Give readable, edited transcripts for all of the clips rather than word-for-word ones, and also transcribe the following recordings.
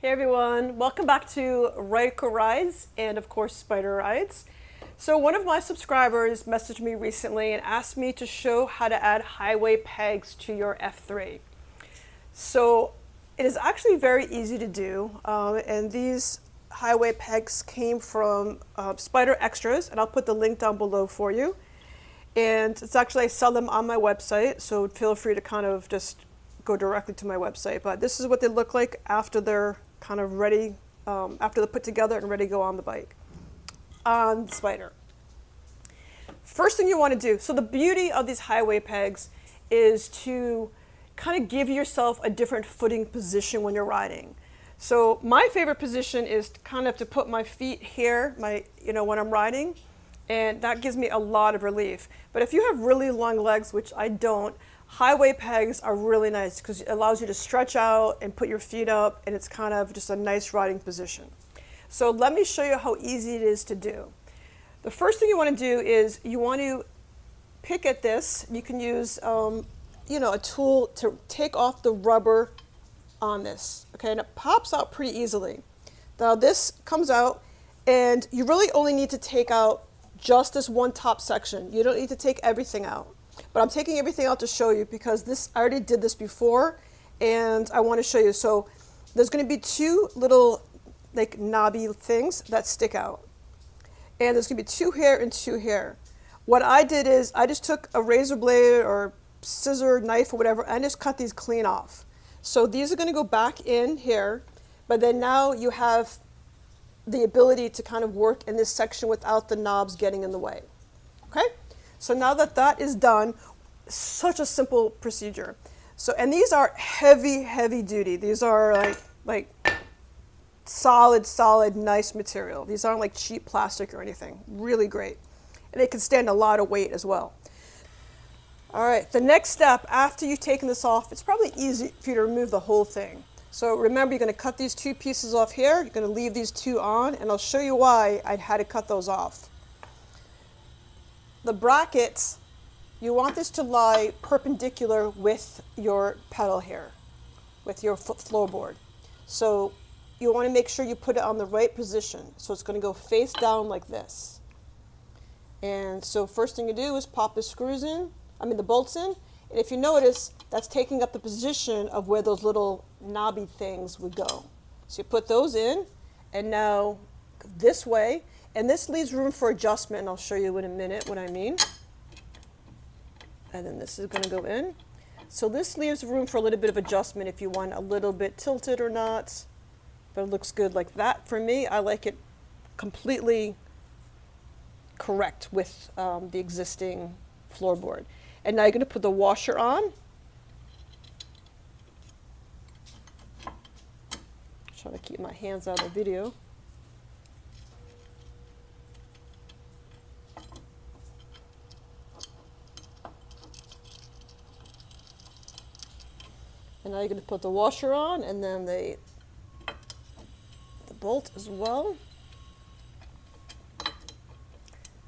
Hey everyone, welcome back to Ryker Rides and of course Spyder Rides. So one of my subscribers messaged me recently and asked me to show how to add highway pegs to your F3. So it is actually very easy to do, and these highway pegs came from Spyder Extras, and I'll put the link down below for you. And it's actually, I sell them on my website, so feel free to kind of just go directly to my website. But this is what they look like after they're kind of ready, after they're put together and ready to go on the bike, on the Spyder. First thing you want to do, so the beauty of these highway pegs is to kind of give yourself a different footing position when you're riding. So my favorite position is kind of to put my feet here, when I'm riding, and that gives me a lot of relief. But if you have really long legs, which I don't, highway pegs are really nice because it allows you to stretch out and put your feet up, and it's kind of just a nice riding position. So let me show you how easy it is to do. The first thing you want to do is you want to pick at this. You can use a tool to take off the rubber on this, okay, and it pops out pretty easily. Now this comes out, and you really only need to take out just this one top section. You don't need to take everything out. But I'm taking everything out to show you because I already did this before, and I want to show you. So there's going to be two little like knobby things that stick out, and there's going to be two here and two here. What I did is I just took a razor blade or scissor, knife, or whatever, and just cut these clean off. So these are going to go back in here, but then now you have the ability to kind of work in this section without the knobs getting in the way. Okay? So now that that is done, such a simple procedure. So, and these are heavy, heavy duty. These are like solid, nice material. These aren't like cheap plastic or anything. Really great. And they can stand a lot of weight as well. All right, the next step after you've taken this off, it's probably easy for you to remove the whole thing. So remember, you're going to cut these two pieces off here. You're going to leave these two on, and I'll show you why I had to cut those off. The brackets, you want this to lie perpendicular with your pedal here, with your floorboard. So you want to make sure you put it on the right position. So it's going to go face down like this. And so first thing you do is pop the bolts in. And if you notice, that's taking up the position of where those little knobby things would go. So you put those in, and now this way. And this leaves room for adjustment, and I'll show you in a minute what I mean. And then this is going to go in. So this leaves room for a little bit of adjustment if you want a little bit tilted or not. But it looks good like that. For me, I like it completely correct with the existing floorboard. And now you're going to put the washer on. Trying to keep my hands out of the video. And now you're going to put the washer on, and then the bolt as well.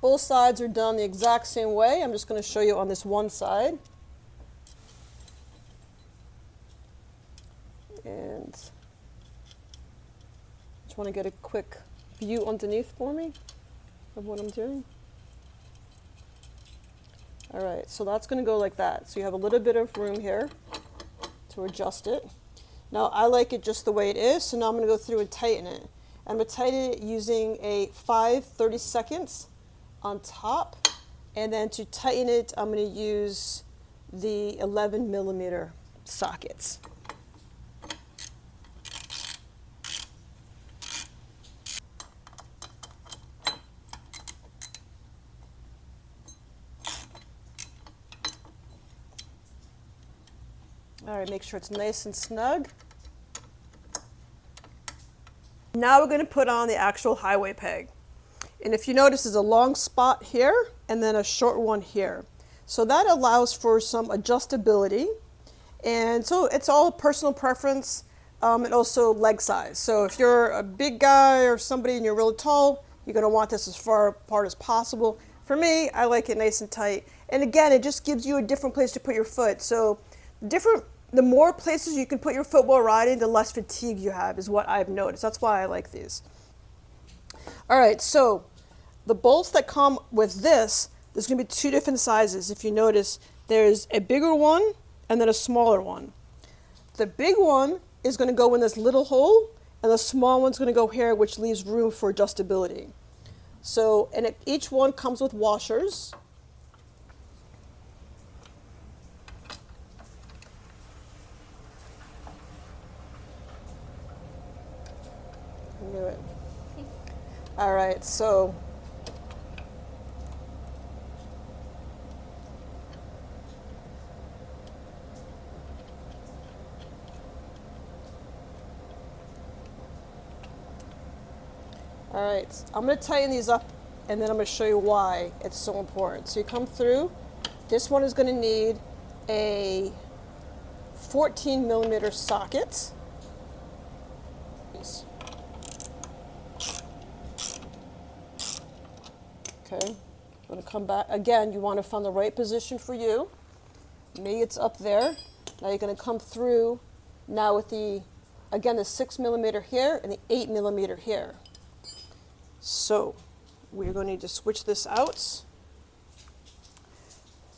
Both sides are done the exact same way. I'm just going to show you on this one side. And just want to get a quick view underneath for me of what I'm doing. All right, so that's going to go like that. So you have a little bit of room here to adjust it. Now I like it just the way it is, so now I'm going to go through and tighten it. I'm going to tighten it using a 5/32 on top, and then to tighten it I'm going to use the 11mm sockets. All right, make sure it's nice and snug. Now we're going to put on the actual highway peg. And if you notice, there's a long spot here and then a short one here. So that allows for some adjustability. And so it's all personal preference and also leg size. So if you're a big guy or somebody and you're really tall, you're going to want this as far apart as possible. For me, I like it nice and tight. And again, it just gives you a different place to put your foot. So different the more places you can put your football riding, the less fatigue you have, is what I've noticed. That's why I like these. All right, so the bolts that come with this, there's going to be two different sizes. If you notice, there's a bigger one and then a smaller one. The big one is going to go in this little hole, and the small one's going to go here, which leaves room for adjustability. So, and each one comes with washers. I knew it. All right, so all right, I'm going to tighten these up, and then I'm going to show you why it's so important. So you come through. This one is going to need a 14 millimeter socket. Okay, I'm going to come back. Again, you want to find the right position for you. Me, it's up there. Now you're going to come through now with the, again, the 6 millimeter here and the 8 millimeter here. So we're going to need to switch this out.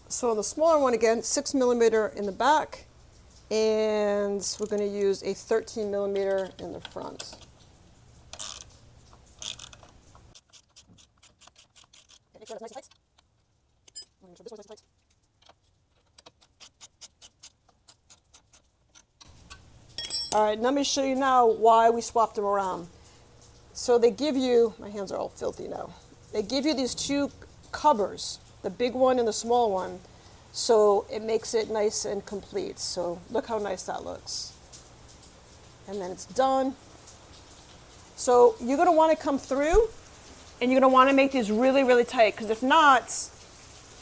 So the smaller one, again, 6 millimeter in the back, and we're going to use a 13 millimeter in the front. Make sure that's nice and tight. Make sure this one's nice and tight. All right, let me show you now why we swapped them around. So they give you, my hands are all filthy now. They give you these two covers, the big one and the small one, so it makes it nice and complete. So look how nice that looks. And then it's done. So you're gonna wanna come through, and you're gonna wanna make these really, really tight, because if not,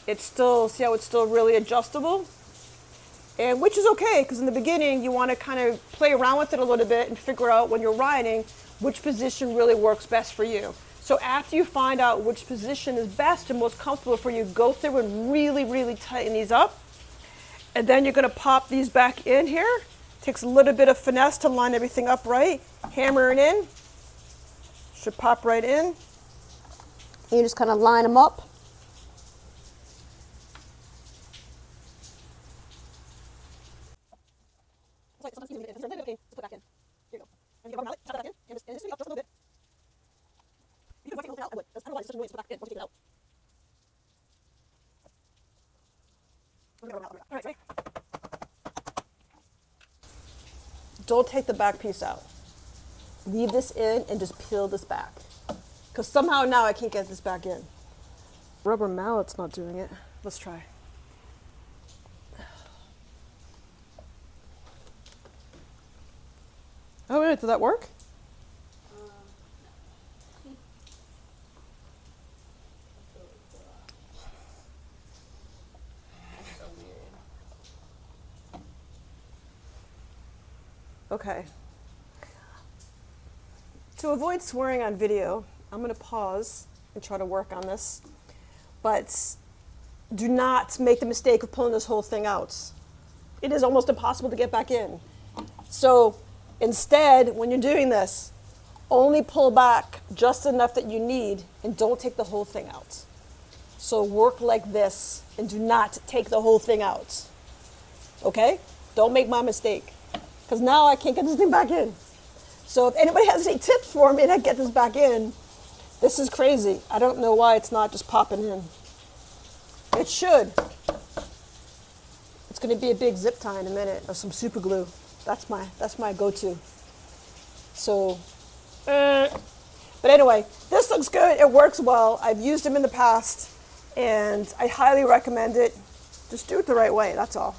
it's still, see how it's still really adjustable? And which is okay, because in the beginning, you wanna kind of play around with it a little bit and figure out when you're riding which position really works best for you. So after you find out which position is best and most comfortable for you, go through and really, really tighten these up. And then you're gonna pop these back in here. Takes a little bit of finesse to line everything up right. Hammer it in. Should pop right in. And you just kind of line them up. Sometimes even if it's a little bit, just put back in. Here you go. And you go around it, tap that back in, and just take it up just a little bit. You could take it out, I would. That's otherwise it's such a noise to put back in once you take it out. All right, ready? Don't take the back piece out. Leave this in and just peel this back. Because somehow now I can't get this back in. Rubber mallet's not doing it. Let's try. Oh, wait, did that work? That's so weird. Okay. To avoid swearing on video, I'm going to pause and try to work on this. But do not make the mistake of pulling this whole thing out. It is almost impossible to get back in. So instead, when you're doing this, only pull back just enough that you need and don't take the whole thing out. So work like this and do not take the whole thing out. Okay? Don't make my mistake. Because now I can't get this thing back in. So if anybody has any tips for me to get this back in, this is crazy. I don't know why it's not just popping in. It should. It's going to be a big zip tie in a minute, or some super glue. That's my go-to. So, but anyway, this looks good. It works well. I've used them in the past, and I highly recommend it. Just do it the right way. That's all.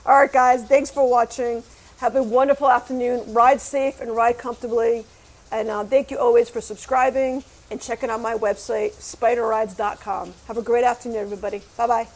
All right, guys. Thanks for watching. Have a wonderful afternoon. Ride safe and ride comfortably. And thank you always for subscribing and checking out my website, SpyderRides.com. Have a great afternoon, everybody. Bye-bye.